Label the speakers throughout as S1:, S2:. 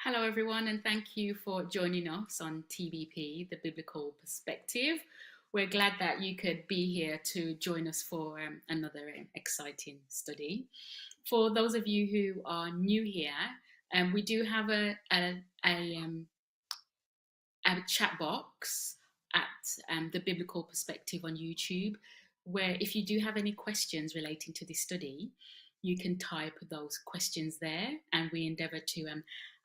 S1: Hello, everyone, and thank you for joining us on TBP, the Biblical Perspective. We're glad that you could be here to join us for another exciting study. For those of you who are new here, we do have a chat box at the Biblical Perspective on YouTube, where if you do have any questions relating to this study, you can type those questions there, and we endeavour to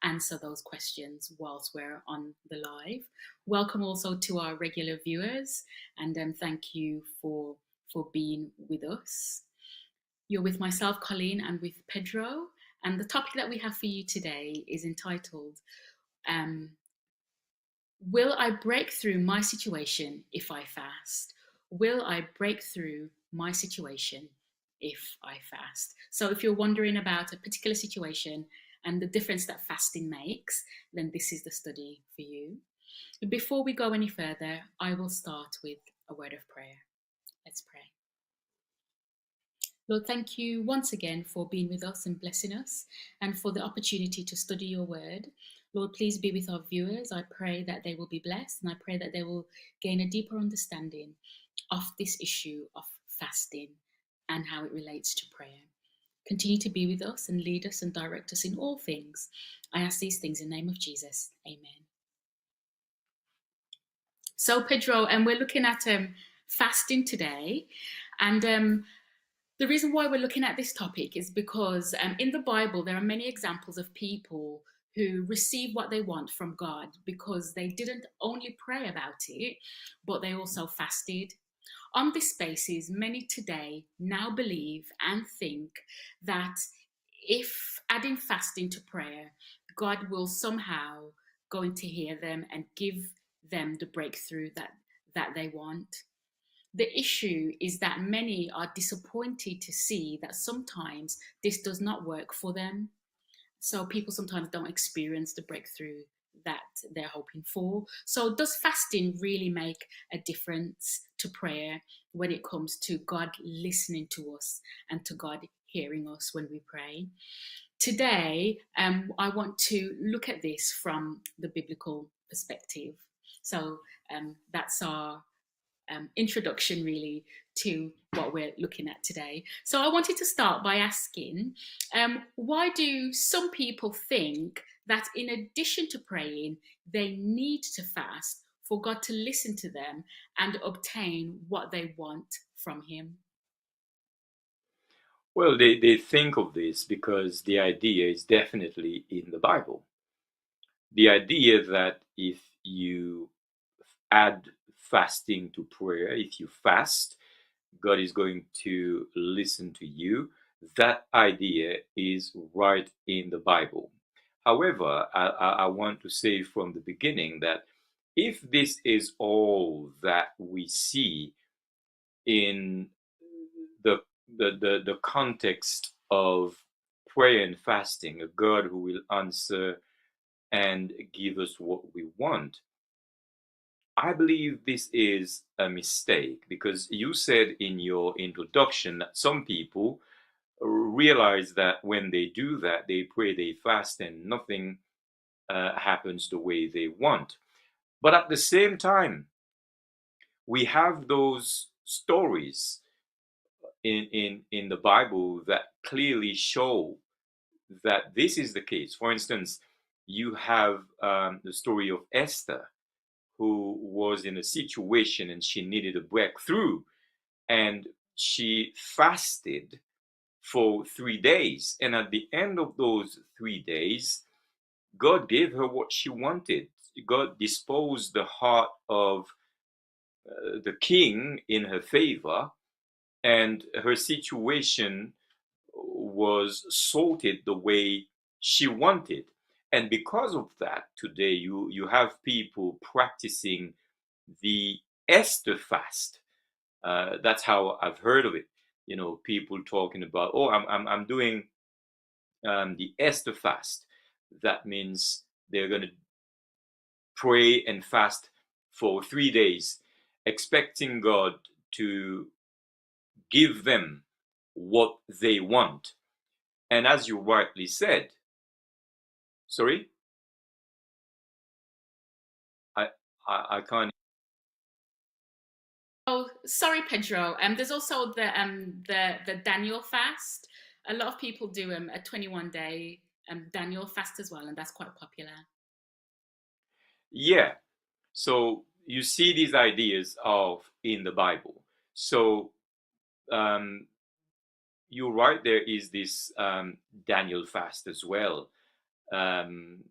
S1: answer those questions whilst we're on the live. Welcome also to our regular viewers, and thank you for being with us. You're with myself, Colleen, and with Pedro, and the topic that we have for you today is entitled um, Will I break through my situation if I fast? Will I break through my situation if I fast? So, if you're wondering about a particular situation and the difference that fasting makes, then this is the study for you. But before we go any further, I will start with a word of prayer. Let's pray. Lord, thank you once again for being with us and blessing us and for the opportunity to study your word. Lord, please be with our viewers. I pray that they will be blessed, and I pray that they will gain a deeper understanding of this issue of fasting and how it relates to prayer. Continue to be with us and lead us and direct us in all things. I ask these things in the name of Jesus. Amen. So, Pedro, and we're looking at fasting today, and the reason why we're looking at this topic is because in the Bible, there are many examples of people who receive what they want from God because they didn't only pray about it, but they also fasted. On this basis, many today now believe and think that if adding fasting to prayer, God will somehow going to hear them and give them the breakthrough that they want. The issue is that many are disappointed to see that sometimes this does not work for them. So people sometimes don't experience the breakthrough that they're hoping for. So, does fasting really make a difference to prayer when it comes to God listening to us and to God hearing us when we pray? Today, I want to look at this from the biblical perspective. So, that's our introduction really to what we're looking at today. So I wanted to start by asking, why do some people think that in addition to praying, they need to fast for God to listen to them and obtain what they want from Him?
S2: Well, they think of this because the idea is definitely in the Bible. The idea that if you add fasting to prayer, if you fast, God is going to listen to you. That idea is right in the Bible. However, I want to say from the beginning that if this is all that we see in the the context of prayer and fasting, a God who will answer and give us what we want. I believe this is a mistake because you said in your introduction that some people realize that when they do that, they pray, they fast, and nothing happens the way they want. But at the same time, we have those stories in the Bible that clearly show that this is the case. For instance, you have the story of Esther, who was in a situation and she needed a breakthrough, and she fasted for 3 days. And at the end of those 3 days, God gave her what she wanted. God disposed the heart of the king in her favor, and her situation was sorted the way she wanted. And because of that, today you have people practicing the Esther fast. That's how I've heard of it. You know, people talking about, oh, I'm doing the Esther fast. That means they're going to pray and fast for 3 days, expecting God to give them what they want. And as you rightly said, sorry? I can't.
S1: Oh, sorry, Pedro. There's also the Daniel fast. A lot of people do a 21 day Daniel fast as well, and that's quite popular.
S2: Yeah. So you see these ideas of in the Bible. So um, you're right. There is this Daniel fast as well. Um,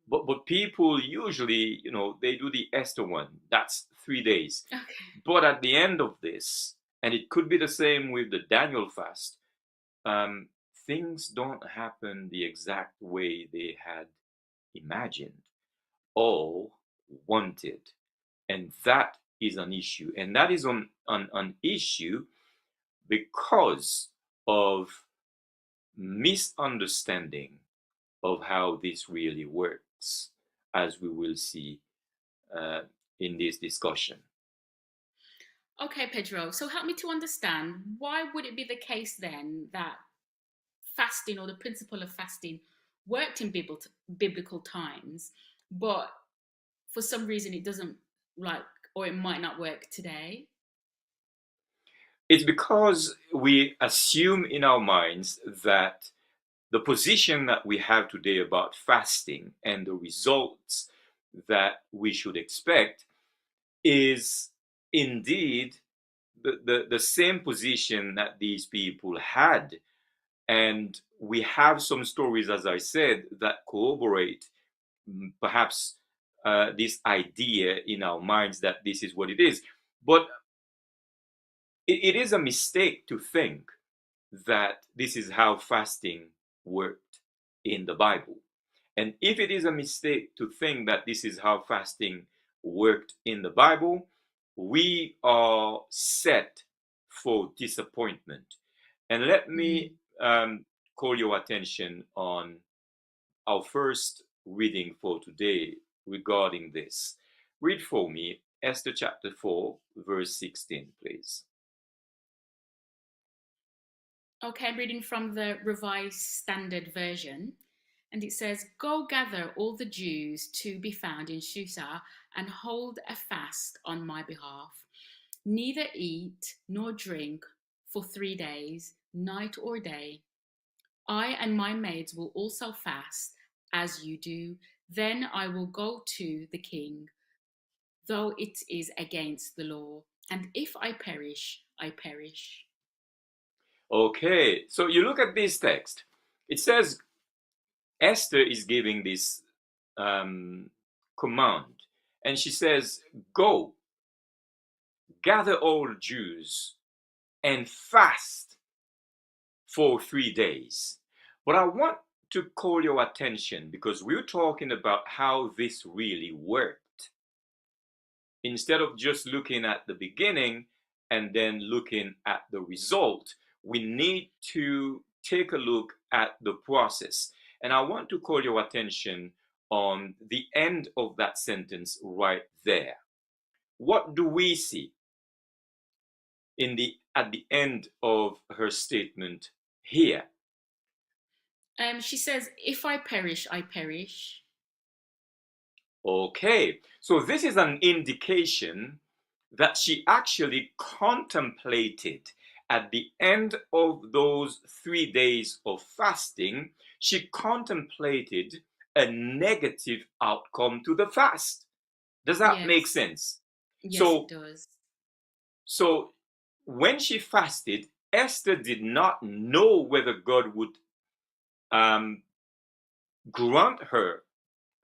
S2: but people usually, they do the Esther one. That's 3 days.
S1: Okay.
S2: But at the end of this, and it could be the same with the Daniel fast, um, things don't happen the exact way they had imagined or wanted. And that is an issue. And that is an issue because of misunderstanding of how this really works, as we will see uh, in this discussion.
S1: Okay, Pedro. So help me to understand, why would it be the case then that fasting, or the principle of fasting, worked in biblical times, but for some reason it doesn't, like, or it might not work today?
S2: It's because we assume in our minds that the position that we have today about fasting and the results that we should expect is indeed the same position that these people had. And we have some stories, as I said, that corroborate perhaps this idea in our minds that this is what it is. But it is a mistake to think that this is how fasting worked in the Bible. And if it is a mistake to think that this is how fasting worked in the Bible, we are set for disappointment. And let me
S1: Mm.
S2: call your attention on our first reading for today regarding this. Read for me Esther chapter 4, verse 16, please.
S1: Okay, I'm reading from the Revised Standard Version. And it says, "Go gather all the Jews to be found in Susa and hold a fast on my behalf. Neither eat nor drink for 3 days, night or day. I and my maids will also fast as you do. Then I will go to the king, though it is against the law. And if I perish, I perish."
S2: Okay, so you look at this text. It says Esther is giving this um, command, and she says, "Go, gather all Jews and fast for 3 days." But I want to call your attention because we're talking about how this really worked. Instead of just looking at the beginning and then looking at the result, we need to take a look at the process. And I want to call your attention on the end of that sentence right there. What do we see at the end of her statement here?
S1: She says, "If I perish, I perish."
S2: Okay, so this is an indication that she actually contemplated at the end of those 3 days of fasting, she contemplated a negative outcome to the fast. Does that make
S1: Yes,
S2: sense?
S1: yes, it
S2: So,
S1: does.
S2: so when she fasted, Esther did not know whether God would um, grant her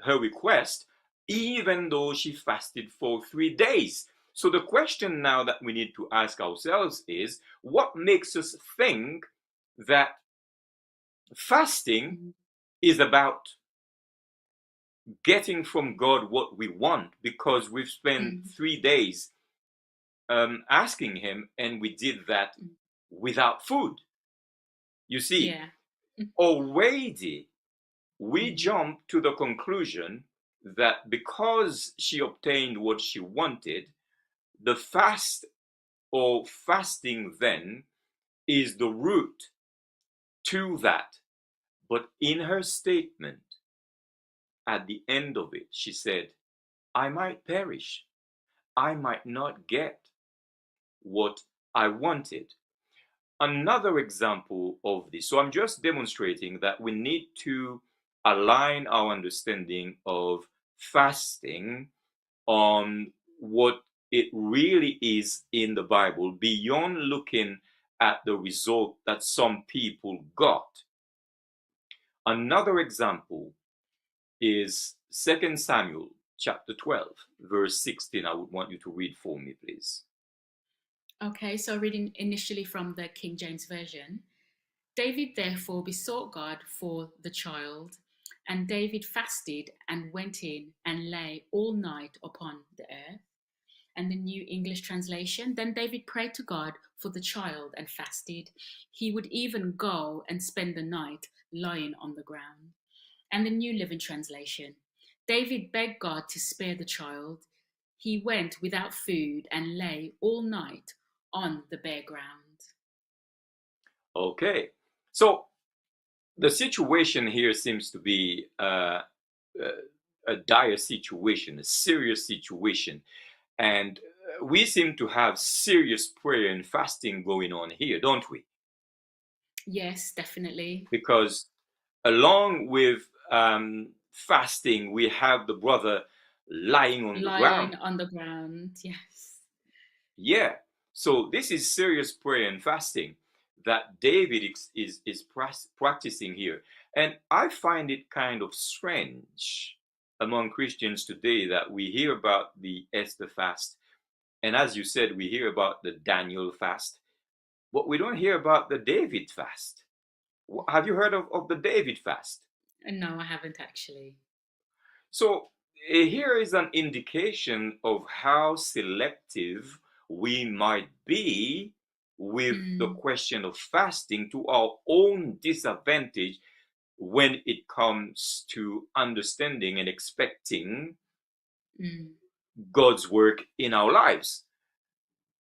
S2: request, even though she fasted for 3 days. So the question now that we need to ask ourselves is, what makes us think that fasting
S1: Mhm.
S2: is about getting from God what we want because we've spent
S1: Mhm.
S2: 3 days asking Him and we did that
S1: Mhm.
S2: without food? You see,
S1: Yeah. Mhm.
S2: already we
S1: Mhm.
S2: jump to the conclusion that because she obtained what she wanted, the fast or fasting then is the route to that. But in her statement, at the end of it, she said, I might perish. I might not get what I wanted. Another example of this, so I'm just demonstrating that we need to align our understanding of fasting on what it really is in the Bible beyond looking at the result that some people got. Another example is 2 Samuel chapter 12, verse 16. I would want you to read for me, please.
S1: Okay, so reading initially from the King James Version. David therefore besought God for the child, and David fasted and went in and lay all night upon the earth. And the New English Translation, then David prayed to God for the child and fasted. He would even go and spend the night lying on the ground. And the New Living Translation, David begged God to spare the child. He went without food and lay all night on the bare ground.
S2: Okay, so the situation here seems to be a dire situation, a serious situation. And we seem to have serious prayer and fasting going on here, don't we?
S1: Yes, definitely.
S2: Because along with fasting, we have the brother lying on the
S1: Lying
S2: ground.
S1: on the ground, yes.
S2: Yeah. So this is serious prayer and fasting that David is practicing here. And I find it kind of strange among Christians today that we hear about the Esther fast. And as you said, we hear about the Daniel fast, but we don't hear about the David fast. Have you heard of the David fast?
S1: No, I haven't actually.
S2: So here is an indication of how selective we might be with the
S1: Mm,
S2: question of fasting to our own disadvantage when it comes to understanding and expecting
S1: mm,
S2: God's work in our lives.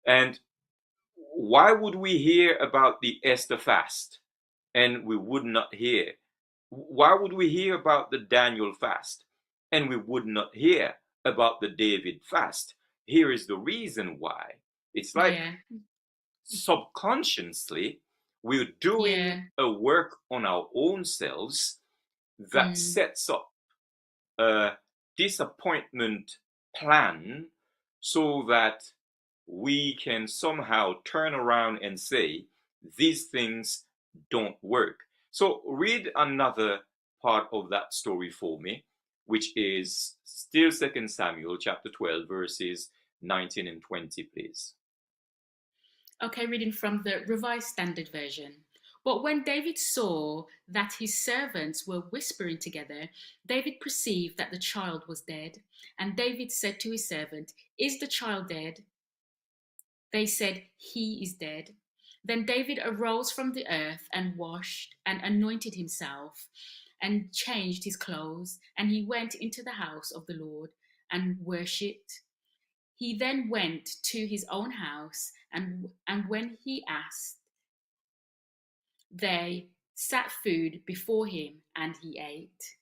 S2: And why would we hear about the Esther fast and we would not hear? Why would we hear about the Daniel fast and we would not hear about the David fast? Here is the reason why. It's like
S1: yeah,
S2: subconsciously we're doing
S1: yeah,
S2: a work on our own selves that
S1: mm,
S2: sets up a disappointment plan so that we can somehow turn around and say these things don't work. So read another part of that story for me, which is still 2 Samuel chapter 12 verses 19 and 20, please.
S1: Okay, reading from the Revised Standard Version. But when David saw that his servants were whispering together, David perceived that the child was dead. And David said to his servant, "Is the child dead?" They said, "He is dead." Then David arose from the earth and washed and anointed himself and changed his clothes. And he went into the house of the Lord and worshipped. He then went to his own house, and when he asked, they sat food before him, and he ate.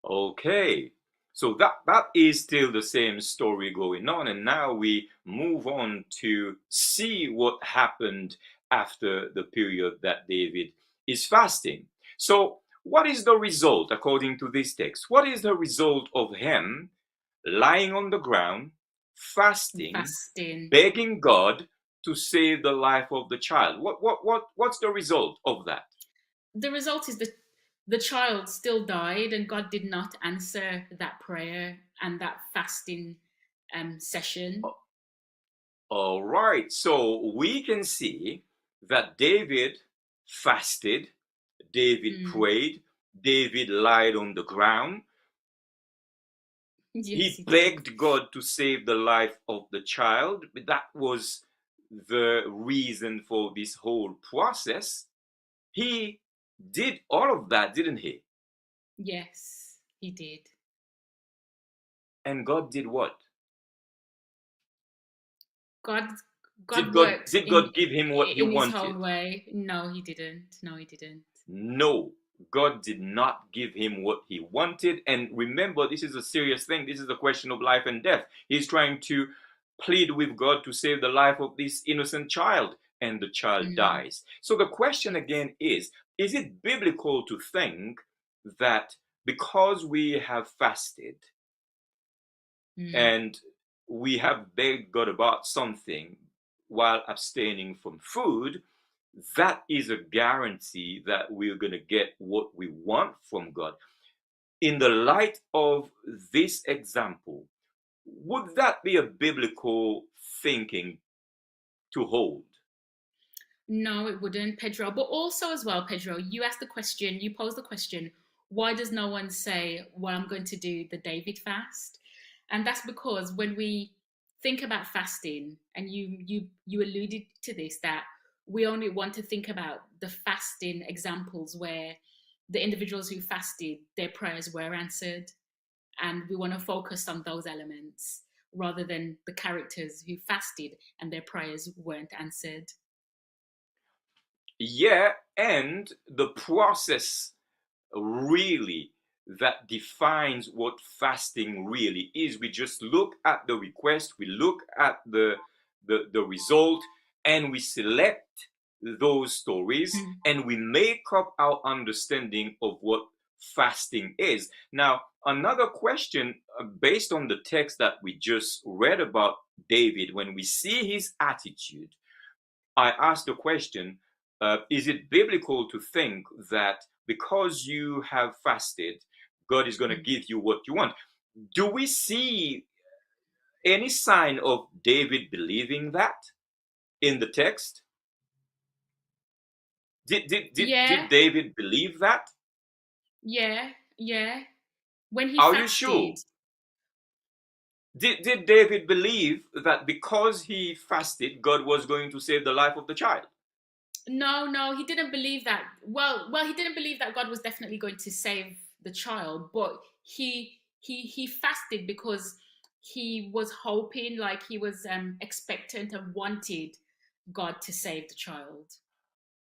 S2: Okay, so that is still the same story going on, and now we move on to see what happened after the period that David is fasting. So, what is the result according to this text? What is the result of him lying on the ground, fasting,
S1: Fasting.
S2: begging God to save the life of the child? What's the result of that?
S1: The result is that the child still died, and God did not answer that prayer and that fasting session.
S2: All right, so we can see that David fasted, David
S1: Mm,
S2: prayed, David lied on the ground.
S1: yes,
S2: He
S1: he did.
S2: begged God to save the life of the child. That was the reason for this whole process. He did all of that, didn't he?
S1: Yes, he did.
S2: And God did what?
S1: God,
S2: Did
S1: God
S2: God
S1: worked
S2: did God give him what he
S1: in his own
S2: wanted?
S1: way. No, he didn't. No, he didn't.
S2: No. God did not give him what he wanted. And remember, this is a serious thing. This is a question of life and death. He's trying to plead with God to save the life of this innocent child, and the child
S1: Mm,
S2: dies. So the question again is it biblical to think that because we have fasted
S1: mm.
S2: and we have begged God about something while abstaining from food, that is a guarantee that we're going to get what we want from God? In the light of this example, would that be a biblical thinking to hold?
S1: No, it wouldn't, Pedro. But also, as well, Pedro, you asked the question, you posed the question, why does no one say, well, I'm going to do the David fast? And that's because when we think about fasting, and you alluded to this, that we only want to think about the fasting examples where the individuals who fasted, their prayers were answered. And we want to focus on those elements rather than the characters who fasted and their prayers weren't answered.
S2: Yeah, and the process really that defines what fasting really is. We just look at the request, we look at the result, and we select those stories
S1: Mm.
S2: and we make up our understanding of what fasting is. Now, another question based on the text that we just read about David, when we see his attitude, I asked the question, is it biblical to think that because you have fasted, God is going to
S1: Mm.
S2: give you what you want? Do we see any sign of David believing that in the text? Did
S1: Yeah,
S2: David believe that?
S1: yeah, yeah. When he
S2: Are you
S1: fasted,
S2: sure? Did David believe that because he fasted, God was going to save the life of the child?
S1: no, no, he didn't believe that. Well, he didn't believe that God was definitely going to save the child, but he fasted because he was hoping, like he was expectant and wanted God to save the child.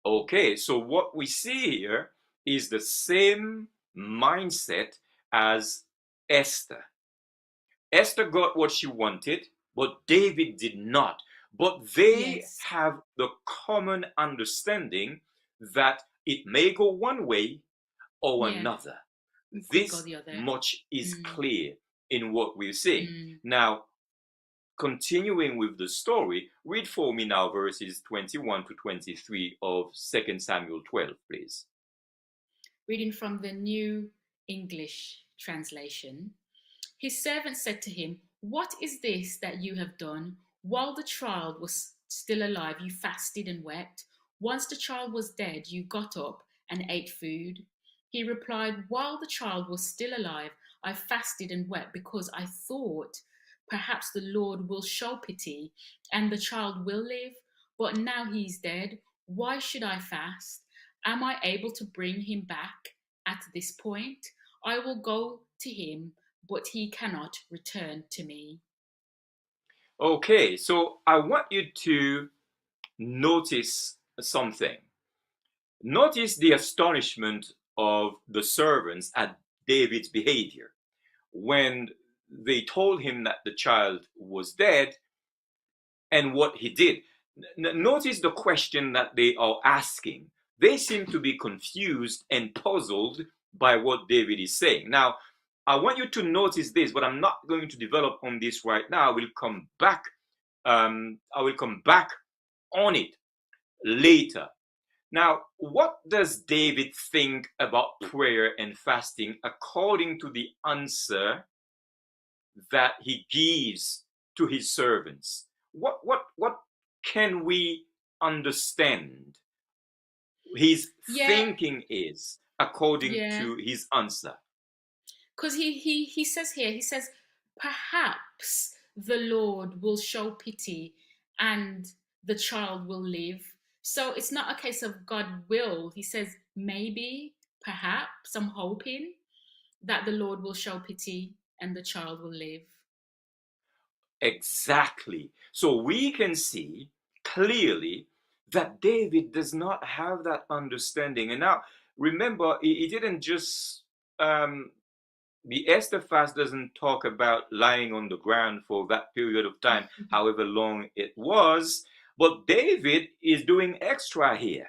S2: Okay, so what we see here is the same mindset as Esther. Esther got what she wanted, but David did not. But they
S1: Yes,
S2: have the common understanding that it may go one way or
S1: yeah,
S2: another.
S1: it could go
S2: This
S1: the other.
S2: much is
S1: Mm,
S2: clear in what we're seeing.
S1: mm.
S2: Now, continuing with the story, read for me now verses 21 to 23 of 2 Samuel 12, please.
S1: Reading from the New English Translation. His servant said to him, "What is this that you have done? While the child was still alive, you fasted and wept. Once the child was dead, you got up and ate food." He replied, "While the child was still alive, I fasted and wept because I thought perhaps the Lord will show pity and the child will live. But now he's dead. Why should I fast? Am I able to bring him back at this point? I will go to him, but he cannot return to me."
S2: Okay, so I want you to notice something. Notice the astonishment of the servants at David's behavior. When they told him that the child was dead and what he did. Notice the question that they are asking. They seem to be confused and puzzled by what David is saying. Now, I want you to notice this, but I'm not going to develop on this right now. I will come back. I will come back on it later. Now, what does David think about prayer and fasting according to the answer that he gives to his servants? What can we understand his
S1: Yeah,
S2: thinking is according
S1: yeah.
S2: to his answer?
S1: Because he says here, he says, perhaps the Lord will show pity and the child will live. So it's not a case of God will. He says, maybe, perhaps, I'm hoping that the Lord will show pity and the child will live.
S2: Exactly. So we can see clearly that David does not have that understanding. And now remember, he didn't just the Esther fast doesn't talk about lying on the ground for that period of time, however long it was. But David is doing extra here.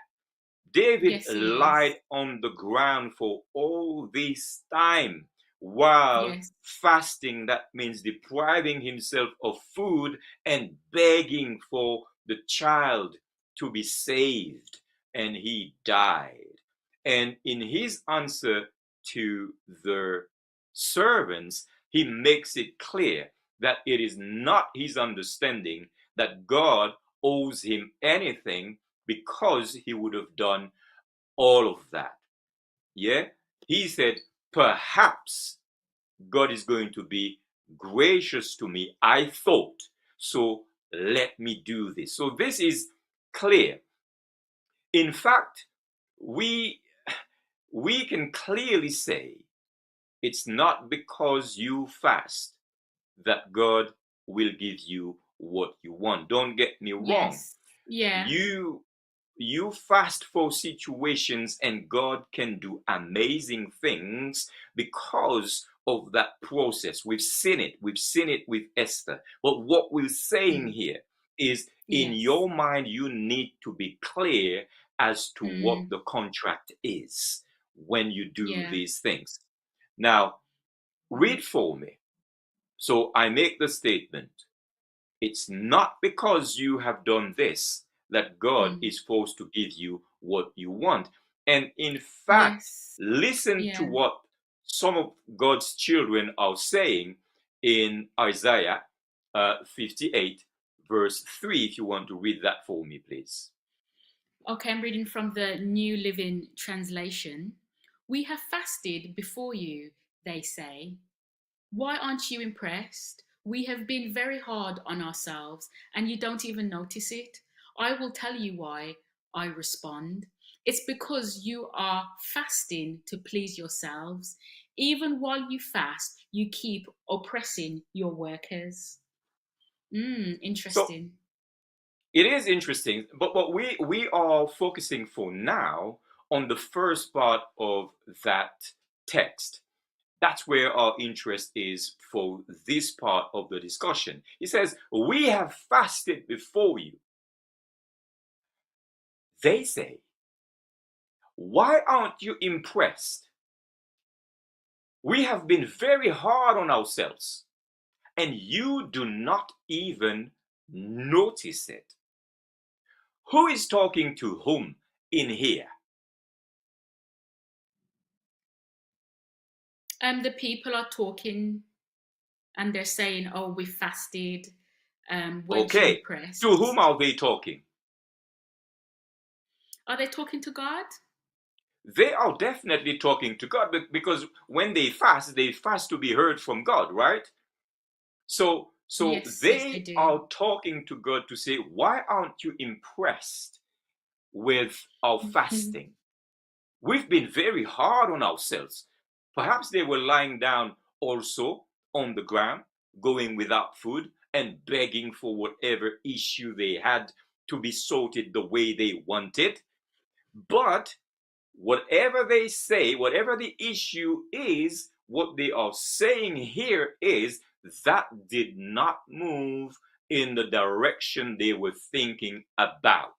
S2: David
S1: Yes, he is.
S2: lied on the ground for all this time while
S1: Yes.
S2: fasting. That means depriving himself of food and begging for the child to be saved. And he died. And in his answer to the servants, he makes it clear that it is not his understanding that God owes him anything because he would have done all of that. Yeah? He said, perhaps God is going to be gracious to me. I thought, so let me do this. So this is clear. In fact, we we can clearly say it's not because you fast that God will give you what you want. Don't get me wrong.
S1: Yes. Yeah.
S2: You fast for situations and God can do amazing things because of that process. We've seen it with Esther. But what we're saying
S1: Mm.
S2: here is, in
S1: Yes.
S2: your mind you need to be clear as to what
S1: Mm.
S2: the contract is when you do
S1: Yeah.
S2: these things. Now
S1: Mm.
S2: read for me. So I make the statement, it's not because you have done this that God
S1: Mm.
S2: is supposed to give you what you want. And in fact,
S1: Yes.
S2: listen to
S1: Yeah.
S2: what some of God's children are saying in Isaiah 58, verse 3. If you want to read that for me, please.
S1: Okay, I'm reading from the New Living Translation. We have fasted before you, they say. Why aren't you impressed? We have been very hard on ourselves and you don't even notice it. I will tell you why, I respond. It's because you are fasting to please yourselves. Even while you fast, you keep oppressing your workers.
S2: So
S1: Interesting.
S2: it is interesting, but we are focusing for now on the first part of that text. That's where our interest is for this part of the discussion. He says, we have fasted before you. They say, why aren't you impressed? We have been very hard on ourselves, and you do not even notice it. Who is talking to whom in here?
S1: The people are talking and they're saying, "Oh, we fasted. Weren't you
S2: Okay, to whom
S1: impressed?"
S2: are they talking?
S1: Are they talking to God?
S2: They are definitely talking to God because when they fast to be heard from God, right? So
S1: Yes, yes, they
S2: they
S1: do.
S2: are talking to God to say, why aren't you impressed with our fasting? We've been very hard on ourselves. Perhaps they were lying down also on the ground, going without food and begging for whatever issue they had to be sorted the way they wanted. But whatever they say, whatever the issue is, what they are saying here is that did not move in the direction they were thinking about.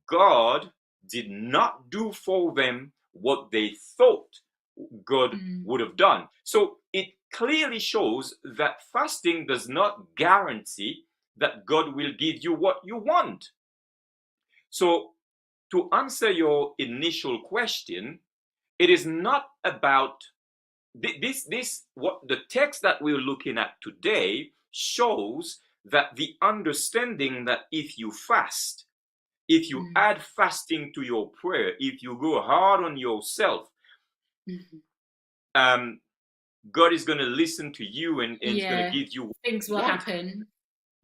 S2: God did not do for them what they thought God
S1: Mm,
S2: would have done. So it clearly shows that fasting does not guarantee that God will give you what you want. So, to answer your initial question, it is not about this what the text that we're looking at today shows that the understanding that if you fast, if you
S1: mm,
S2: add fasting to your prayer, if you go hard on yourself,
S1: mhm.
S2: um, God is going to listen to you and is going to
S1: Yeah,
S2: give you what
S1: things
S2: you
S1: will
S2: want.
S1: happen.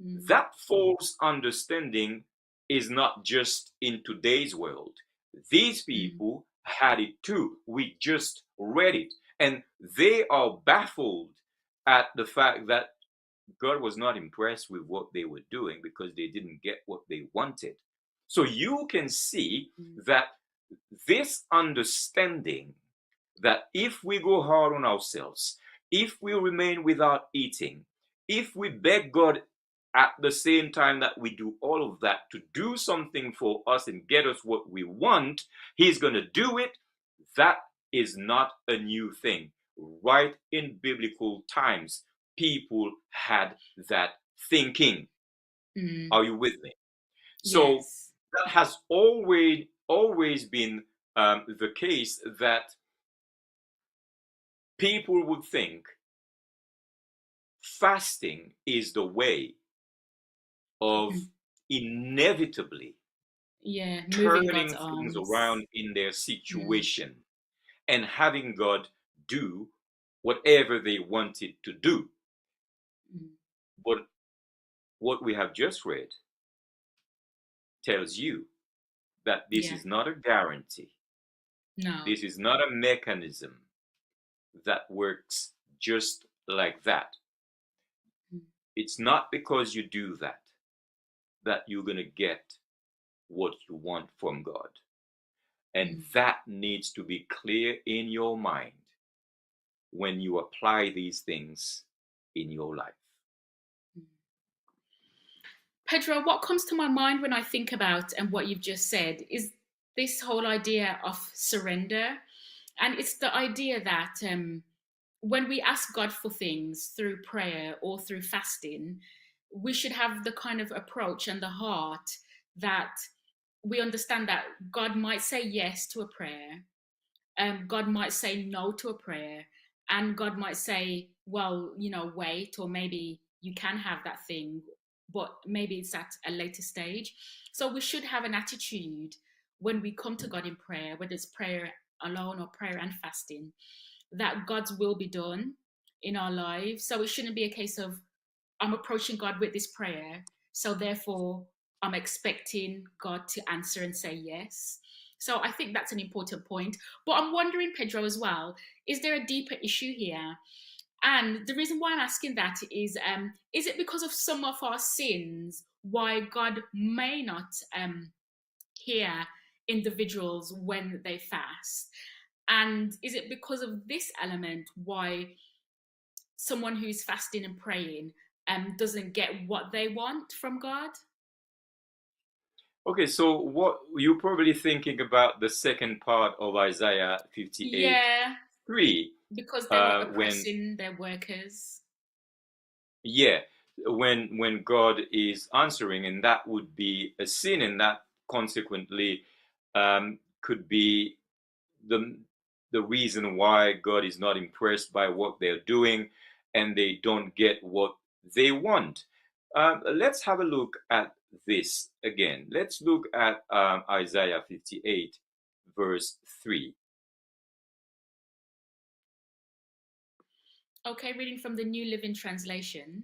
S1: Mm,
S2: That false understanding is not just in today's world. These
S1: mm,
S2: people had it too. We just read it. And they are baffled at the fact that God was not impressed with what they were doing because they didn't get what they wanted. So you can see
S1: mm,
S2: that this understanding that if we go hard on ourselves, if we remain without eating, if we beg God at the same time that we do all of that to do something for us and get us what we want, He's going to do it. That is not a new thing. Right in biblical times, people had that thinking.
S1: Mm.
S2: Are you with me? So
S1: Yes.
S2: that has always been the case, that people would think fasting is the way of
S1: Mhm.
S2: inevitably
S1: Yeah, moving God's
S2: turning things
S1: arms.
S2: around in their
S1: Mm.
S2: situation and having God do whatever they wanted to do.
S1: Mm.
S2: But what we have just read tells you that this
S1: Yeah.
S2: is not a guarantee.
S1: No.
S2: This is not a mechanism that works just like that.
S1: Mm.
S2: It's not because you do that that you're going to get what you want from God. And
S1: Mm.
S2: that needs to be clear in your mind when you apply these things in your life.
S1: Mm. Pedro, what comes to my mind when I think about and what you've just said is this whole idea of surrender. And it's the idea that when we ask God for things through prayer or through fasting, we should have the kind of approach and the heart that we understand that God might say yes to a prayer, God might say no to a prayer, and God might say, well, wait, or maybe you can have that thing, but maybe it's at a later stage. So we should have an attitude when we come to God in prayer, whether it's prayer alone or prayer and fasting, that God's will be done in our lives. So it shouldn't be a case of, I'm approaching God with this prayer, so therefore I'm expecting God to answer and say yes. So I think that's an important point. But I'm wondering, Pedro, as well, is there a deeper issue here? And the reason why I'm asking that is it because of some of our sins why God may not hear individuals when they fast? And is it because of this element why someone who's fasting and praying doesn't get what they want from God?
S2: Okay, so what you're probably thinking about the second part of Isaiah 58
S1: Yeah,
S2: 3,
S1: because they were
S2: when
S1: oppressing their workers.
S2: yeah, when God is answering, and that would be a sin, and that consequently could be the the reason why God is not impressed by what they're doing, and they don't get what they want. Let's have a look at this again. Let's look at Isaiah 58, verse 3.
S1: Okay, reading from the New Living Translation.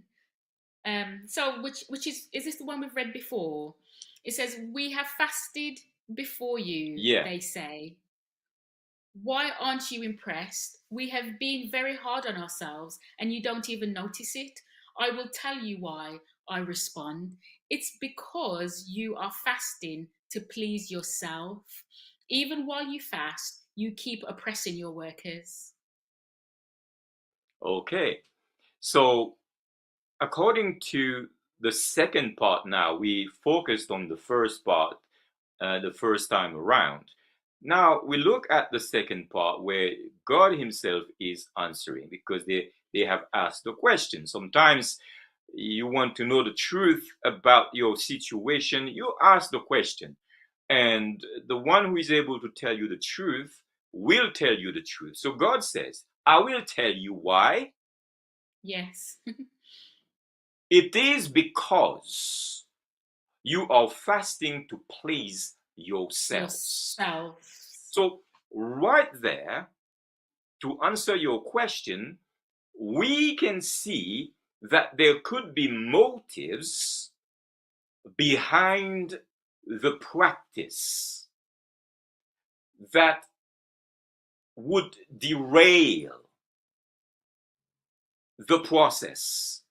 S1: So which is this the one we've read before? It says, "We have fasted before you,"
S2: Yeah.
S1: they say. "Why aren't you impressed? We have been very hard on ourselves and you don't even notice it. I will tell you why," I respond. "It's because you are fasting to please yourself. Even while you fast, you keep oppressing your workers."
S2: Okay. So according to the second part, now we focused on the first part the first time around. Now we look at the second part where God Himself is answering, because they have asked the question. Sometimes you want to know the truth about your situation, you ask the question, and the one who is able to tell you the truth will tell you the truth. So God says, I will tell you why.
S1: Yes.
S2: It is because you are fasting to please yourselves.
S1: Yourself.
S2: So, right there, to answer your question, we can see that there could be motives behind the practice that would derail the process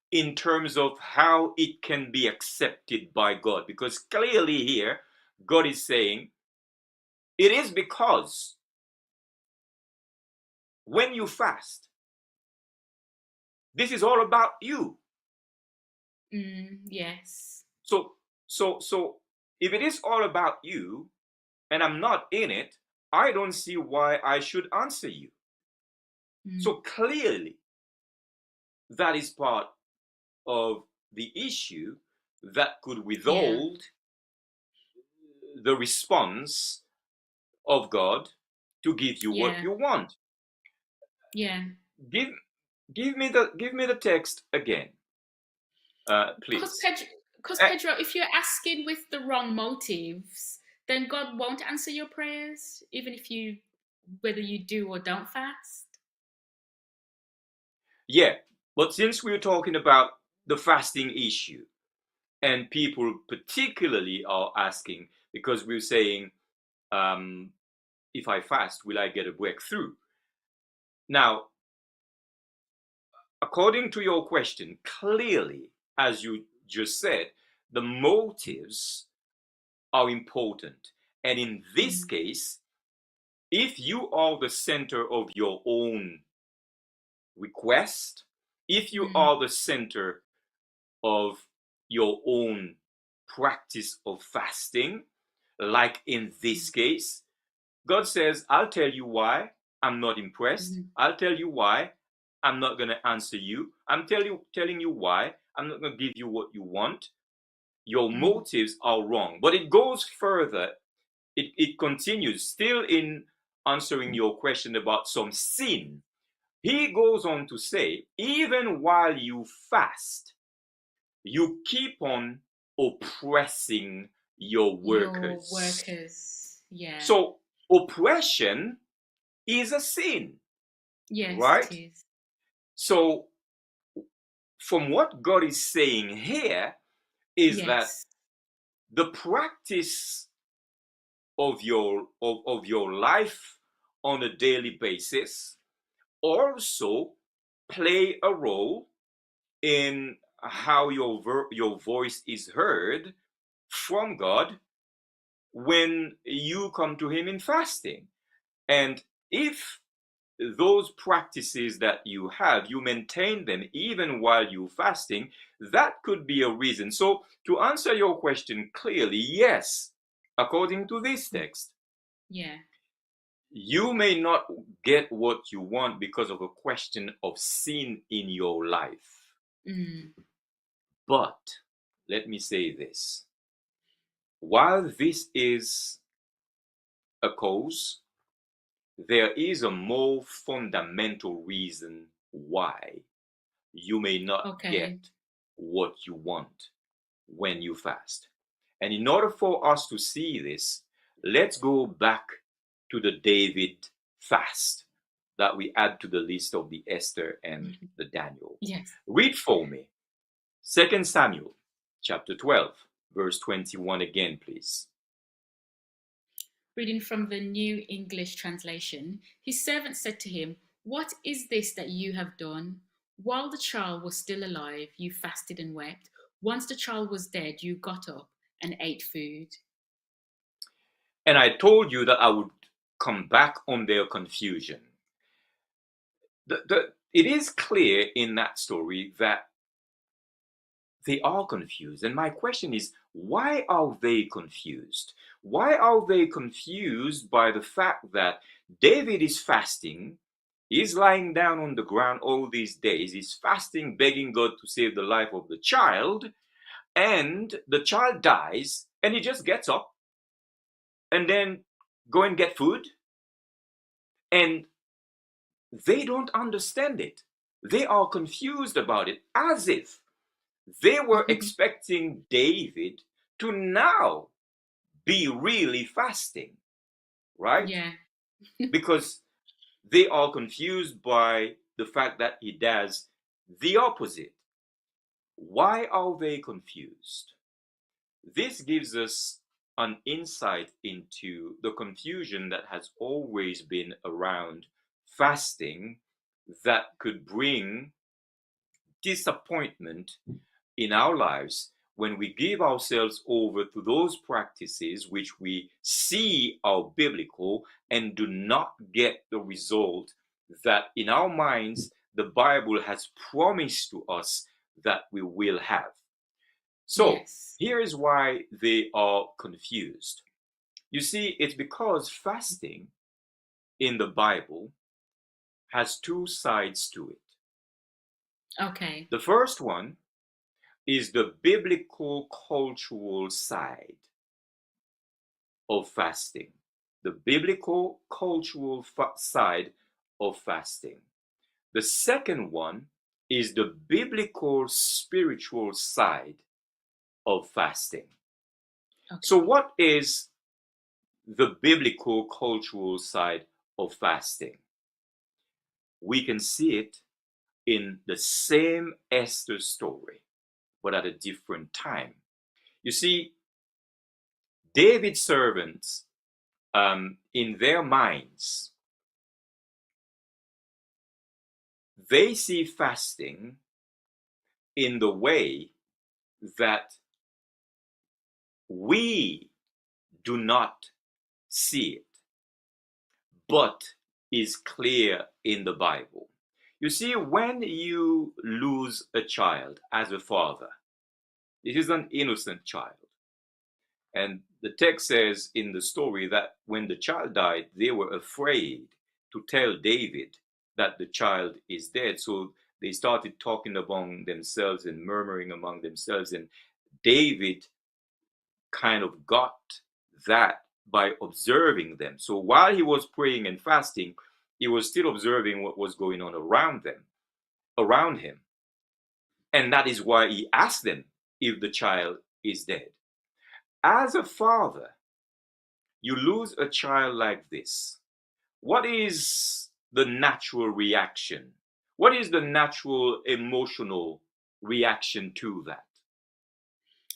S2: in terms of how it can be accepted by God. Because clearly here, God is saying, It is because when you fast, this is all about you.
S1: Yes.
S2: So if it is all about you and I'm not in it, I don't see why I should answer you.
S1: Mm,
S2: So clearly, that is part of the issue that could
S1: yeah.
S2: withhold the response of God to give you what
S1: Yeah.
S2: you want.
S1: Yeah.
S2: Give give me the text again,
S1: Because
S2: please.
S1: Pedro, because
S2: Uh,
S1: Pedro, if you're asking with the wrong motives, then God won't answer your prayers, even if you, whether you do or don't fast.
S2: yeah, but since we're talking about the fasting issue, and people particularly are asking because we're saying, um, if I fast, will I get a breakthrough? Now, according to your question, clearly, as you just said, the motives are important. And in this
S1: Mm,
S2: case, if you are the center of your own request, if you
S1: mm,
S2: are the center of your own practice of fasting, like in this case, God says, I'll tell you why I'm not impressed.
S1: mm,
S2: I'll tell you why I'm not going to answer you. I'm telling you why I'm not going to give you what you want. Your
S1: mm,
S2: motives are wrong. But it goes further. It continues still in answering your question about some sin. He goes on to say, even while you fast, you keep on oppressing your
S1: your
S2: workers.
S1: workers. Yeah.
S2: So oppression is a sin,
S1: Yes, it
S2: right?
S1: is.
S2: So from what God is saying here is that
S1: Yes.
S2: the practice of your life on a daily basis also play a role in how your voice is heard from God when you come to him in fasting. And if those practices that you have, you maintain them even while you're fasting, that could be a reason. So, to answer your question clearly, yes, according to this
S1: Mm,
S2: text,
S1: yeah.
S2: you may not get what you want because of a question of sin in your life.
S1: Mm,
S2: But let me say this, while this is a cause, there is a more fundamental reason why you may not
S1: okay.
S2: get what you want when you fast. And in order for us to see this, let's go back to the David fast that we add to the list of the Esther and the Daniel.
S1: Yes.
S2: Read for me 2 Samuel chapter 12, verse 21 again, please.
S1: Reading from the New English Translation, his servant said to him, "What is this that you have done? While the child was still alive, you fasted and wept. Once the child was dead, you got up and ate food."
S2: And I told you that I would come back on their confusion. It is clear in that story that they are confused. And my question is, why are they confused? Why are they confused by the fact that David is fasting? He's lying down on the ground all these days. He's fasting, begging God to save the life of the child. And the child dies, and he just gets up and then go and get food. And they don't understand it. They are confused about it as if they were expecting David to now be really fasting, right?
S1: Yeah.
S2: Because they are confused by the fact that he does the opposite. Why are they confused? This gives us an insight into the confusion that has always been around fasting that could bring disappointment in our lives when we give ourselves over to those practices which we see are biblical and do not get the result that in our minds the Bible has promised to us that we will have. So
S1: Yes.
S2: here is why they are confused. You see, it's because fasting in the Bible has two sides to it.
S1: Okay.
S2: The first one is the biblical cultural side of fasting. The biblical cultural side of fasting. The second one is the biblical spiritual side of fasting. So,
S1: Okay.
S2: what is the biblical cultural side of fasting? We can see it in the same Esther story, but at a different time. You see, David's servants, in their minds, they see fasting in the way that we do not see it, but is clear in the Bible. You see, when you lose a child as a father, this is an innocent child. And the text says in the story that when the child died, they were afraid to tell David that the child is dead. So they started talking among themselves and murmuring among themselves. And David kind of got that by observing them. So while he was praying and fasting, he was still observing what was going on around him. And that is why he asked them if the child is dead. As a father, you lose a child like this. What is the natural reaction? What is the natural emotional reaction to that?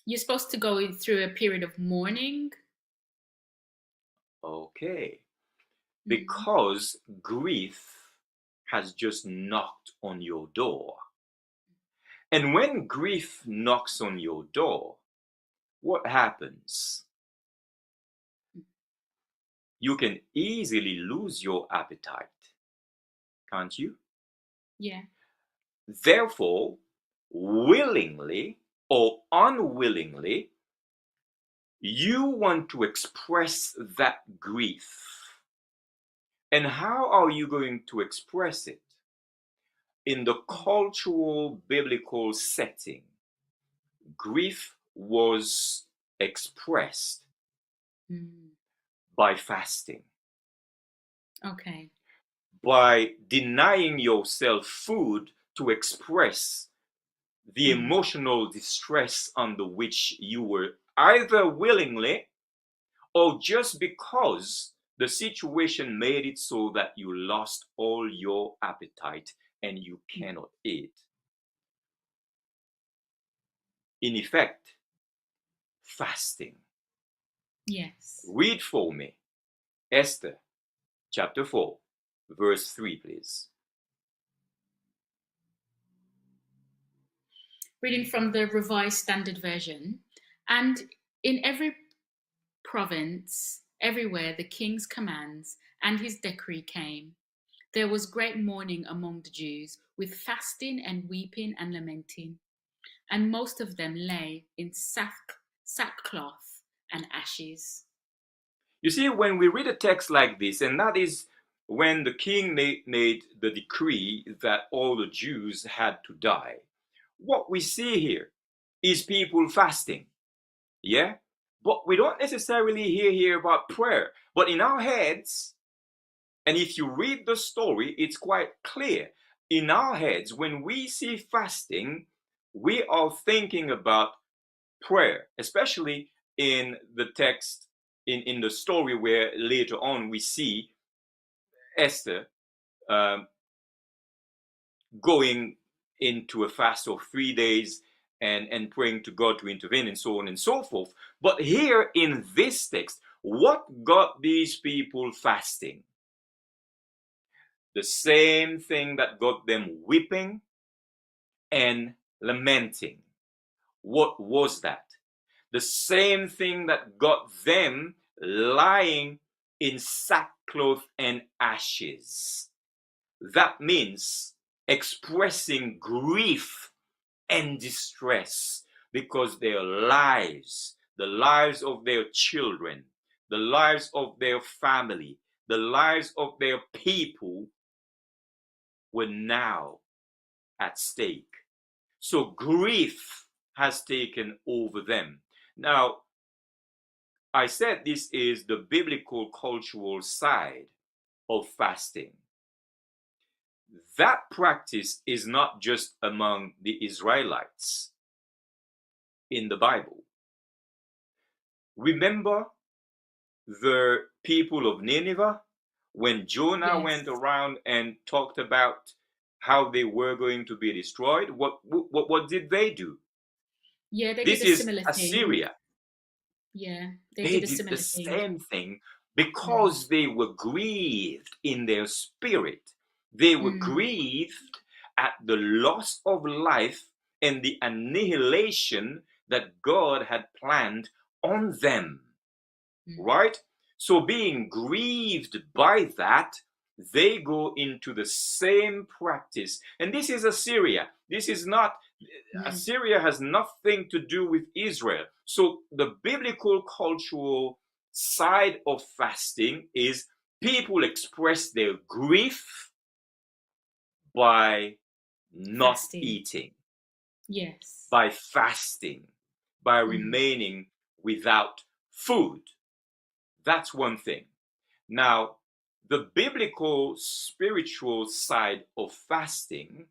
S1: You're supposed to go through a period of mourning.
S2: Okay.
S1: Mm.
S2: Because grief has just knocked on your door. And when grief knocks on your door, what happens? You can easily lose your appetite, can't you?
S1: Yeah.
S2: Therefore, willingly or unwillingly, you want to express that grief. And how are you going to express it? In the cultural biblical setting, grief was expressed
S1: Mm.
S2: by fasting,
S1: Okay.
S2: by denying yourself food to express the
S1: Mm.
S2: emotional distress under which you were either willingly or just because the situation made it so that you lost all your appetite and you cannot eat. In effect, fasting.
S1: Yes.
S2: Read for me Esther chapter 4, verse 3, please.
S1: Reading from the Revised Standard Version. And in every province, everywhere the king's commands and his decree came, there was great mourning among the Jews, with fasting and weeping and lamenting. And most of them lay in sackcloth and ashes.
S2: You see, when we read a text like this, and that is when the king made the decree that all the Jews had to die, what we see here is people fasting. Yeah? But we don't necessarily hear here about prayer. But in our heads, and if you read the story, it's quite clear. In our heads, when we see fasting, we are thinking about prayer, especially in the text, in the story where later on we see Esther um, going into a fast of 3 days and praying to God to intervene and so on and so forth. But here in this text, what got these people fasting? The same thing that got them weeping and lamenting. What was that? The same thing that got them lying in sackcloth and ashes. That means expressing grief and distress because their lives, the lives of their children, the lives of their family, the lives of their people were now at stake. So grief has taken over them. Now, I said this is the biblical cultural side of fasting. That practice is not just among the Israelites in the Bible. Remember the people of Nineveh when Jonah
S1: Yes.
S2: went around and talked about how they were going to be destroyed? What did they do?
S1: Yeah, they
S2: This
S1: did a
S2: is
S1: similar thing.
S2: Assyria.
S1: Yeah, they
S2: They
S1: did a
S2: did the
S1: similar thing.
S2: same thing
S1: Mm.
S2: because they were grieved in their spirit. They were
S1: Mm.
S2: grieved at the loss of life and the annihilation that God had planned on them.
S1: Mm.
S2: Right? So, being grieved by that, they go into the same practice. And this is Assyria. This is not,
S1: Mm.
S2: Assyria has nothing to do with Israel. So, the biblical cultural side of fasting is people express their grief by not
S1: Fasting.
S2: eating,
S1: Yes.
S2: by fasting, by
S1: Mm.
S2: remaining without food. That's one thing. Now, the biblical spiritual side of fasting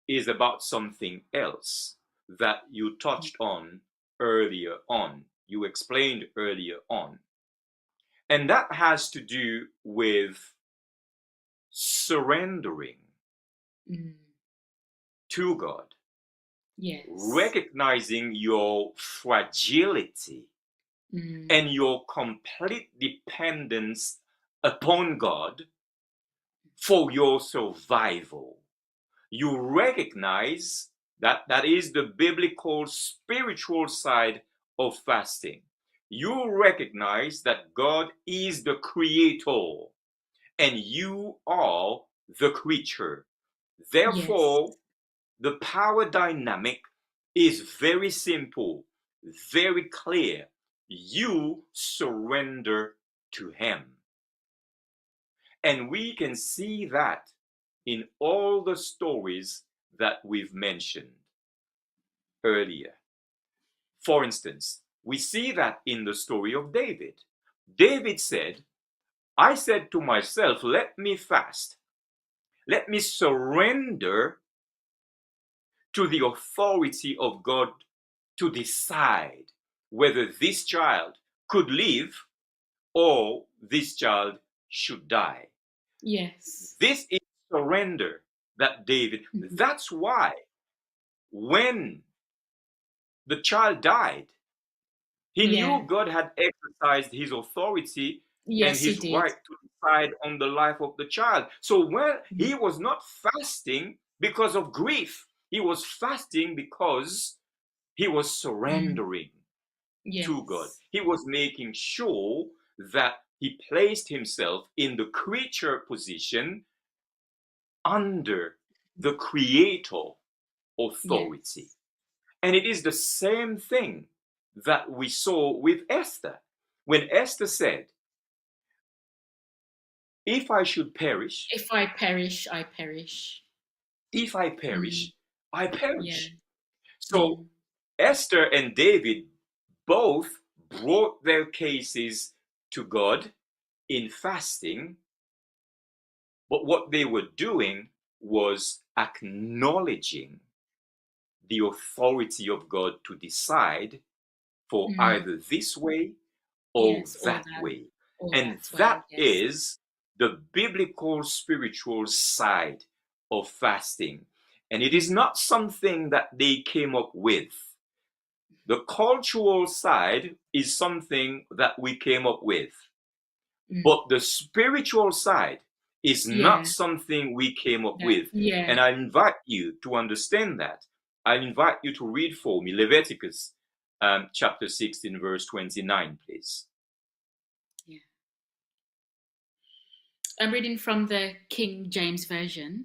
S2: is about something else that you touched on earlier on. You explained earlier on. And that has to do with surrendering
S1: Mm.
S2: to God,
S1: Yes.
S2: recognizing your fragility
S1: Mm.
S2: and your complete dependence upon God for your survival. You recognize that that is the biblical spiritual side of fasting. You recognize that God is the creator and you are the creature.
S1: Yes.
S2: Therefore, the power dynamic is very simple, very clear. You surrender to Him. And we can see that in all the stories that we've mentioned earlier. For instance, we see that in the story of David. David said, I said to myself, let me fast. Let me surrender to the authority of God to decide whether this child could live or this child should die.
S1: Yes.
S2: This is surrender that David,
S1: Mhm.
S2: that's why when the child died, he
S1: Yeah.
S2: knew God had exercised his authority and
S1: Yes, he
S2: his
S1: did.
S2: right to decide on the life of the child. So when
S1: Mm.
S2: he was not fasting because of grief, he was fasting because he was
S1: Mm.
S2: surrendering to God.
S1: Yes.
S2: He was making sure that he placed himself in the creature position under the creator authority.
S1: Yes.
S2: And it is the same thing that we saw with Esther. When Esther said, if I should perish,
S1: If I perish, I perish.
S2: if I
S1: Mm.
S2: perish, I
S1: Yeah.
S2: perish. So
S1: Mm.
S2: Esther and David both brought their cases to God in fasting, but what they were doing was acknowledging the authority of God to decide for
S1: Mm.
S2: either this way or
S1: Yes, or
S2: that
S1: that,
S2: way.
S1: or
S2: And
S1: that way.
S2: that
S1: Yes.
S2: is the biblical spiritual side of fasting. And it is
S1: Mm.
S2: not something that they came up with. The cultural side is something that we came up with.
S1: Mm.
S2: But the spiritual side is not
S1: Yeah.
S2: something we came up
S1: That.
S2: with.
S1: Yeah.
S2: And I invite you to understand that. I invite you to read for me Leviticus chapter 16, verse 29, please.
S1: Yeah. I'm reading from the King James Version.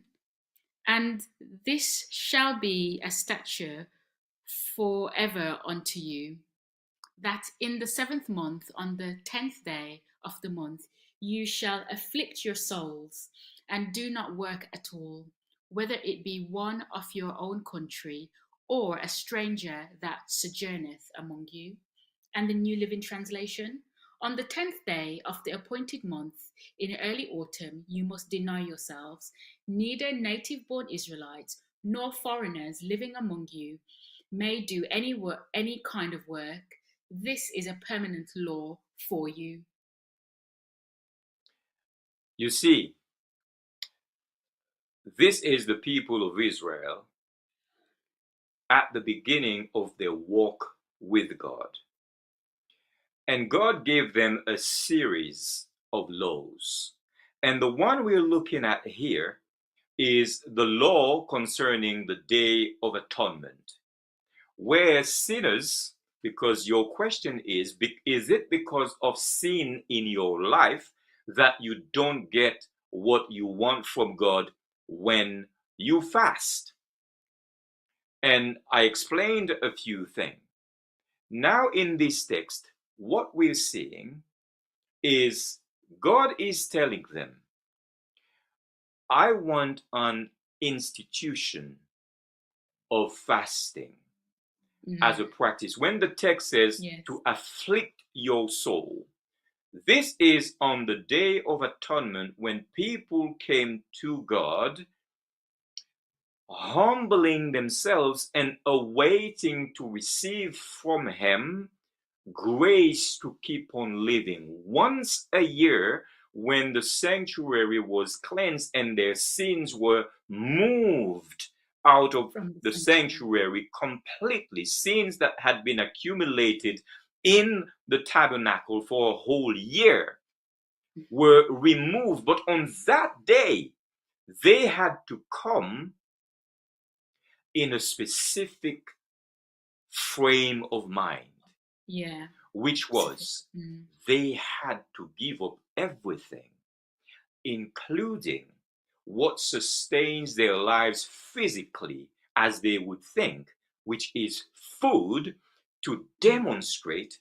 S1: And this shall be a statute forever unto you, that in the 7th month, on the 10th day of the month, you shall afflict your souls, and do not work at all, whether it be one of your own country, or a stranger that sojourneth among you. And the New Living Translation. On the 10th day of the appointed month, in early autumn, you must deny yourselves. Neither native born Israelites nor foreigners living among you may do any work, any kind of work. This is a permanent law for you.
S2: You see, this is the people of Israel at the beginning of their walk with God. And God gave them a series of laws. And the one we're looking at here is the law concerning the Day of Atonement, where sinners, because your question is it because of sin in your life that you don't get what you want from God when you fast? And I explained a few things. Now, in this text, what we're seeing is God is telling them, I want an institution of fasting as a practice. When the text says to afflict your soul, this is on the Day of Atonement when people came to God, humbling themselves and awaiting to receive from Him grace to keep on living. Once a year, when the sanctuary was cleansed and their sins were moved out of the sanctuary completely, sins that had been accumulated in the tabernacle for a whole year were removed. But on that day, they had to come in a specific frame of mind.
S1: Yeah.
S2: Which was they had to give up everything, including what sustains their lives physically, as they would think, which is food, to demonstrate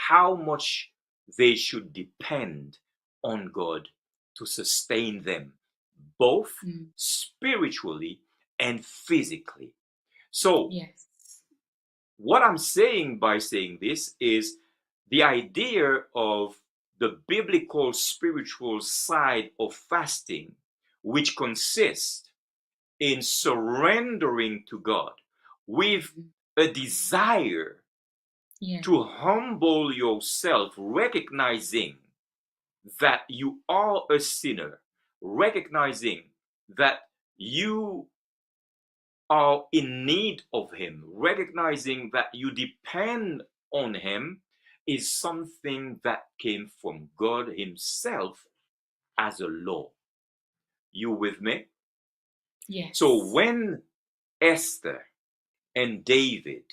S2: how much they should depend on God to sustain them, both spiritually and physically. So, what I'm saying by saying this is the idea of the biblical spiritual side of fasting, which consists in surrendering to God with a desire to humble yourself, recognizing that you are a sinner, recognizing that you are in need of Him, recognizing that you depend on Him, is something that came from God Himself as a law. You with me?
S1: Yes.
S2: So when Esther and David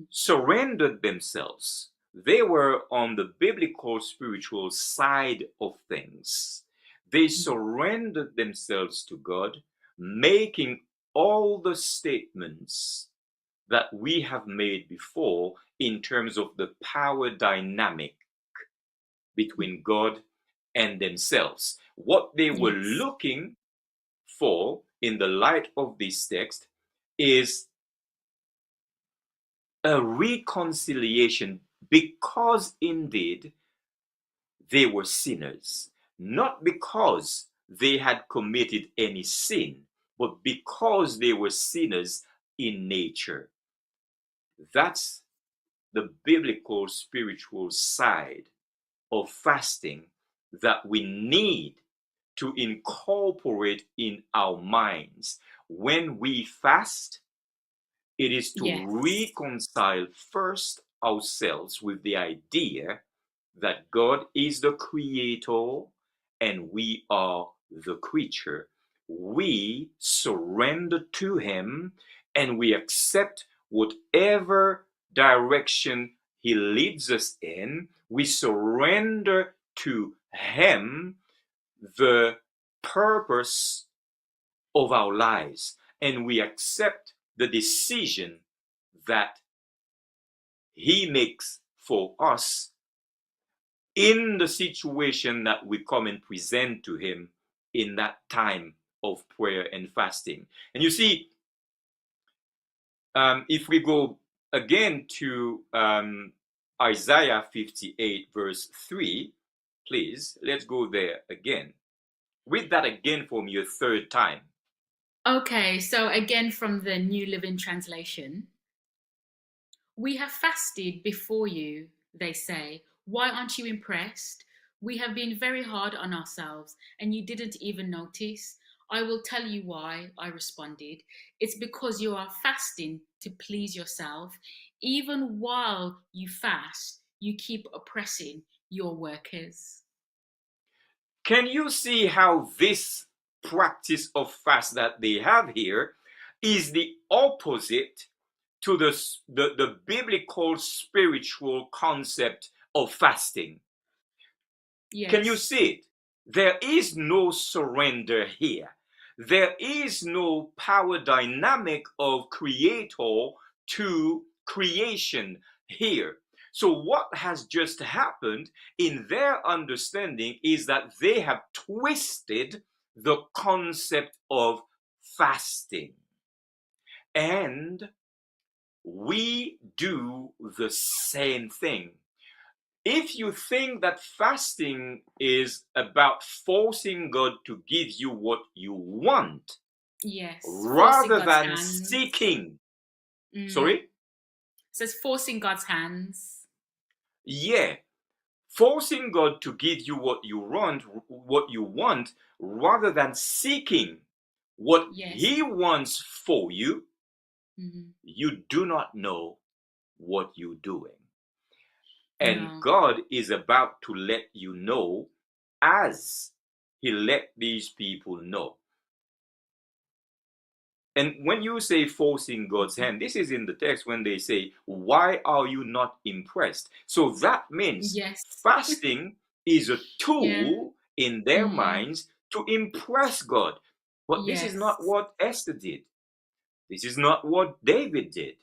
S2: surrendered themselves, they were on the biblical spiritual side of things. They surrendered themselves to God, making all the statements that we have made before in terms of the power dynamic between God and themselves. What they were looking for in the light of this text is a reconciliation, because indeed they were sinners, not because they had committed any sin, but because they were sinners in nature. That's the biblical spiritual side of fasting that we need to incorporate in our minds. When we fast, it is to reconcile first ourselves with the idea that God is the creator and we are the creature. We surrender to Him and we accept whatever direction he leads us in. We surrender to him the purpose of our lives, and we accept the decision that he makes for us in the situation that we come and present to him in that time of prayer and fasting. And you see, if we go again to Isaiah 58, verse 3, please, let's go there again. Read that again for me a third time.
S1: Okay, so again from the New Living Translation. We have fasted before you, they say. Why aren't you impressed? We have been very hard on ourselves, and you didn't even notice. I will tell you why, I responded. It's because you are fasting to please yourself. Even while you fast, you keep oppressing your workers.
S2: Can you see how this practice of fast that they have here is the opposite to the biblical spiritual concept of fasting?
S1: Yes.
S2: Can you see it? There is no surrender here. There is no power dynamic of creator to creation here. So, what has just happened in their understanding is that they have twisted the concept of fasting. And we do the same thing. If you think that fasting is about forcing God to give you what you want,
S1: Yes.
S2: rather than seeking, sorry?
S1: It says forcing God's hands.
S2: Yeah. Forcing God to give you what you want, rather than seeking what he wants for you, you do not know what you're doing. And God is about to let you know as he let these people know. And when you say forcing God's hand, this is in the text when they say, why are you not impressed? So that means fasting is a tool in their minds to impress God. But this is not what Esther did. This is not what David did.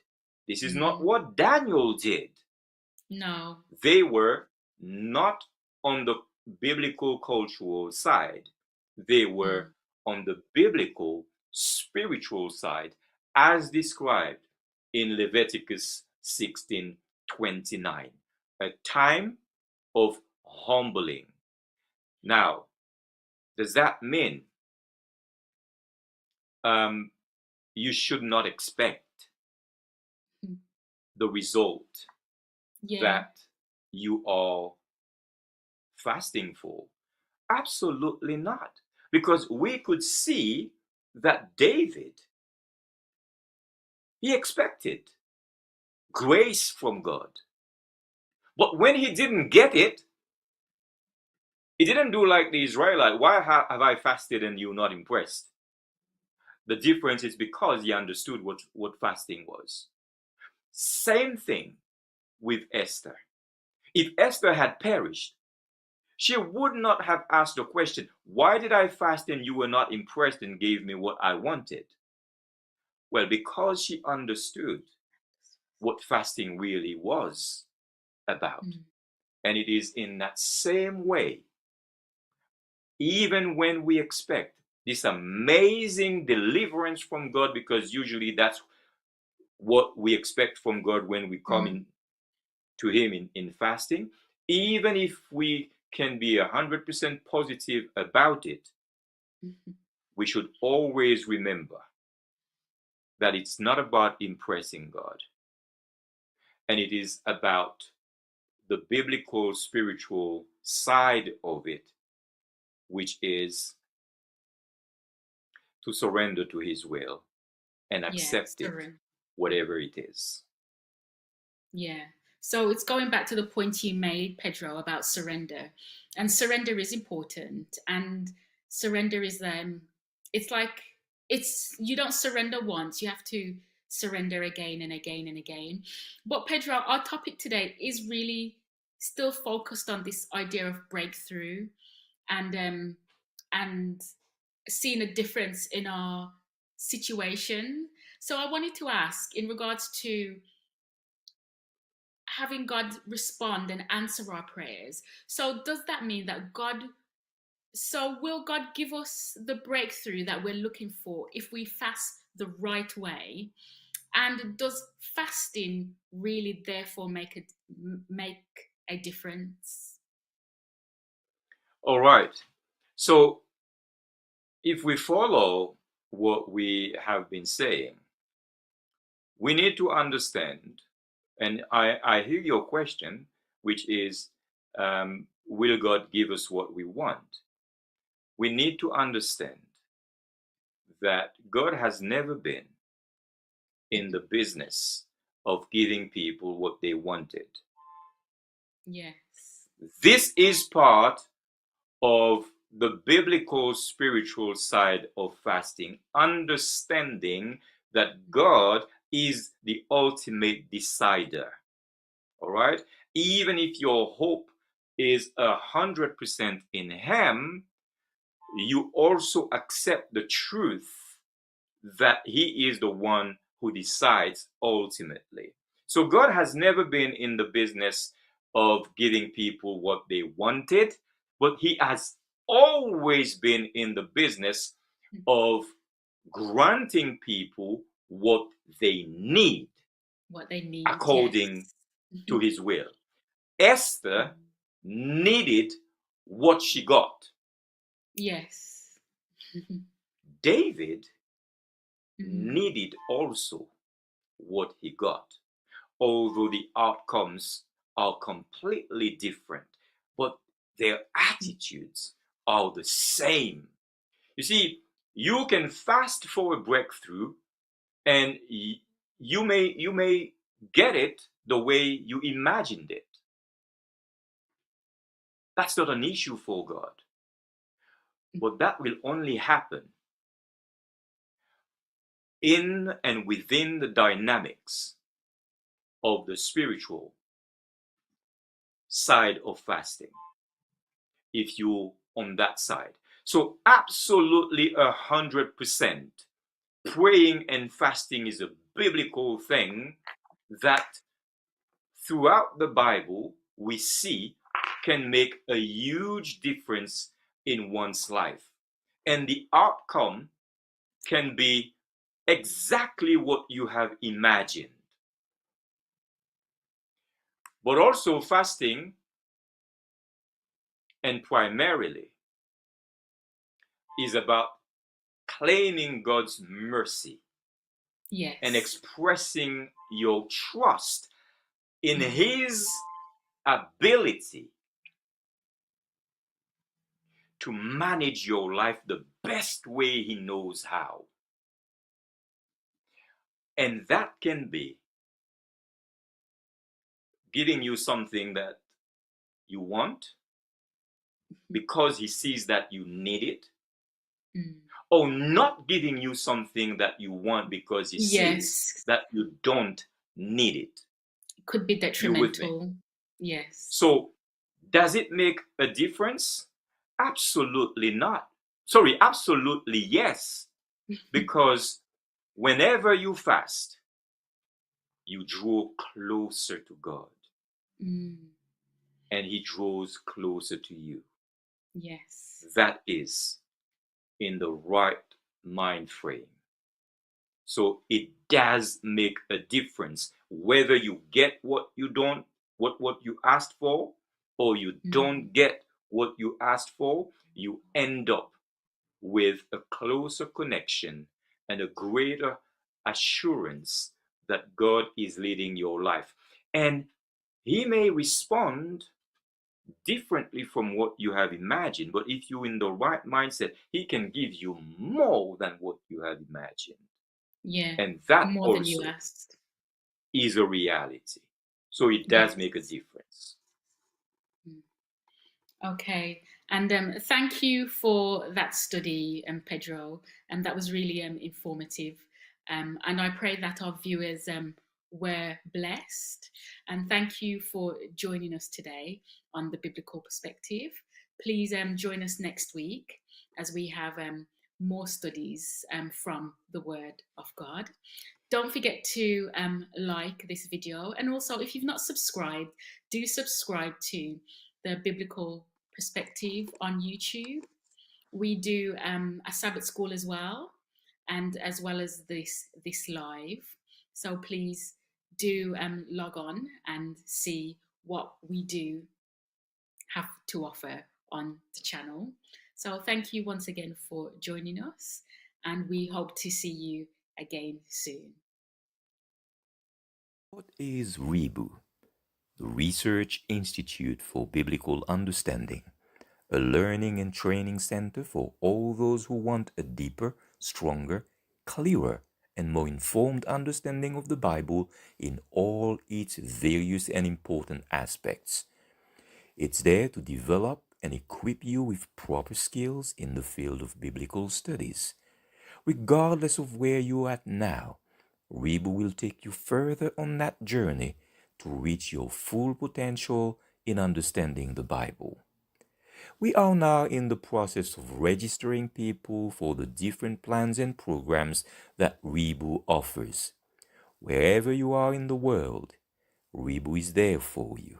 S2: This is not what Daniel did.
S1: No.
S2: They were not on the biblical cultural side. They were on the biblical spiritual side, as described in Leviticus 16:29, a time of humbling. Now, does that mean you should not expect the result that you are fasting for? Absolutely not. Because we could see that David, he expected grace from God. But when he didn't get it, he didn't do like the Israelite. Why have I fasted and you're not impressed? The difference is because he understood what fasting was. Same thing with Esther. If Esther had perished, she would not have asked the question, why did I fast and you were not impressed and gave me what I wanted? Well, because she understood what fasting really was about. And it is in that same way, even when we expect this amazing deliverance from God, because usually that's what we expect from God when we come in to him in fasting, even if we can be 100% positive about it, we should always remember that it's not about impressing God. And it is about the biblical spiritual side of it, which is to surrender to his will and accept it, whatever it is.
S1: Yeah. So it's going back to the point you made, Pedro, about surrender. And surrender is important. And surrender is it's like you don't surrender once. You have to surrender again and again and again. But Pedro, our topic today is really still focused on this idea of breakthrough and seeing a difference in our situation. So I wanted to ask, in regards to having God respond and answer our prayers. So does that mean that will God give us the breakthrough that we're looking for if we fast the right way? And does fasting really therefore make a difference?
S2: All right. So if we follow what we have been saying, we need to understand, and I hear your question, which is, will God give us what we want? We need to understand that God has never been in the business of giving people what they wanted.
S1: Yes.
S2: This is part of the biblical spiritual side of fasting, understanding that God is the ultimate decider. All right. Even if your hope is 100% in Him, you also accept the truth that He is the one who decides ultimately. So God has never been in the business of giving people what they wanted, but He has always been in the business of granting people what they need
S1: What they need,
S2: according
S1: yes.
S2: to His will. Esther needed what she got.
S1: Yes.
S2: David
S1: Mm.
S2: needed also what he got, although the outcomes are completely different, but their attitudes are the same. You see, you can fast for a breakthrough, and you may get it the way you imagined it. That's not an issue for God, but that will only happen in and within the dynamics of the spiritual side of fasting, if you're on that side. So absolutely 100%, praying and fasting is a biblical thing that throughout the Bible we see can make a huge difference in one's life, and the outcome can be exactly what you have imagined. But also fasting, and primarily, is about claiming God's mercy and
S1: Yes.
S2: expressing your trust in His ability to manage your life the best way He knows how. And that can be giving you something that you want because He sees that you need it,
S1: Mm.
S2: or not giving you something that you want because He sees
S1: Yes.
S2: that you don't need it.
S1: It could be
S2: You with me?
S1: detrimental. Yes.
S2: So, does it make a difference? Absolutely not. Sorry, absolutely yes. Because whenever you fast, you draw closer to God,
S1: Mm.
S2: and He draws closer to you.
S1: Yes.
S2: That is in the right mind frame. So it does make a difference whether you get what you asked for, or you
S1: Mm.
S2: don't get what you asked for. You end up with a closer connection and a greater assurance that God is leading your life. And He may respond differently from what you have imagined, but if you're in the right mindset, He can give you more than what you have imagined.
S1: Yeah.
S2: And that
S1: More than you
S2: also
S1: asked.
S2: is a reality. So it does make a
S1: Yes.
S2: difference.
S1: Mm. Okay. And thank you for that study, Pedro. And that was really informative. And I pray that our viewers were blessed. And thank you for joining us today on the Biblical Perspective. Please join us next week as we have more studies from the Word of God. Don't forget to like this video. And also, if you've not subscribed, do subscribe to the Biblical Perspective on YouTube. We do a Sabbath school as well, and as well as this live. So please do log on and see what we do have to offer on the channel. So thank you once again for joining us, and we hope to see you again soon.
S3: What is RIBU? The Research Institute for Biblical Understanding, a learning and training center for all those who want a deeper, stronger, clearer, and more informed understanding of the Bible in all its various and important aspects. It's there to develop and equip you with proper skills in the field of biblical studies. Regardless of where you're at now, RIBU will take you further on that journey to reach your full potential in understanding the Bible. We are now in the process of registering people for the different plans and programs that RIBU offers. Wherever you are in the world, RIBU is there for you.